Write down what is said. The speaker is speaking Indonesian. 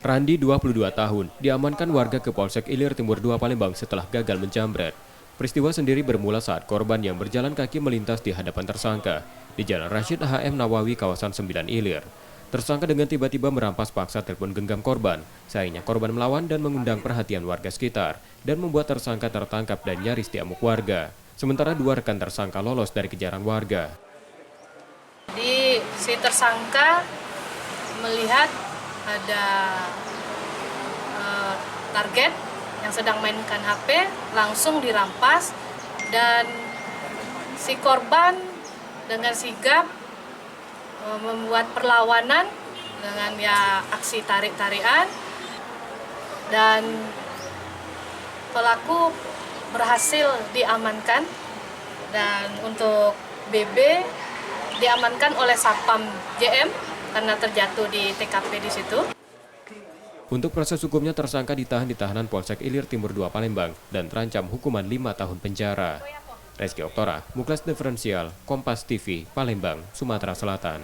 Randi, 22 tahun, diamankan warga ke Polsek Ilir Timur 2 Palembang setelah gagal menjamret. Peristiwa sendiri bermula saat korban yang berjalan kaki melintas di hadapan tersangka di Jalan Rashid HM Nawawi, kawasan 9 Ilir. Tersangka dengan tiba-tiba merampas paksa telepon genggam korban. Sayangnya korban melawan dan mengundang perhatian warga sekitar dan membuat tersangka tertangkap dan nyaris diamuk warga. Sementara dua rekan tersangka lolos dari kejaran warga. Si tersangka melihat ada target yang sedang mainkan HP, langsung dirampas, dan si korban dengan sigap membuat perlawanan dengan aksi tarik-tarikan, dan pelaku berhasil diamankan, dan untuk BB diamankan oleh Satpam JM karena terjatuh di TKP di situ. Untuk proses hukumnya, tersangka ditahan di tahanan Polsek Ilir Timur 2 Palembang dan terancam hukuman 5 tahun penjara. Reski Oktora, Muklas Diferensial, Kompas TV, Palembang, Sumatera Selatan.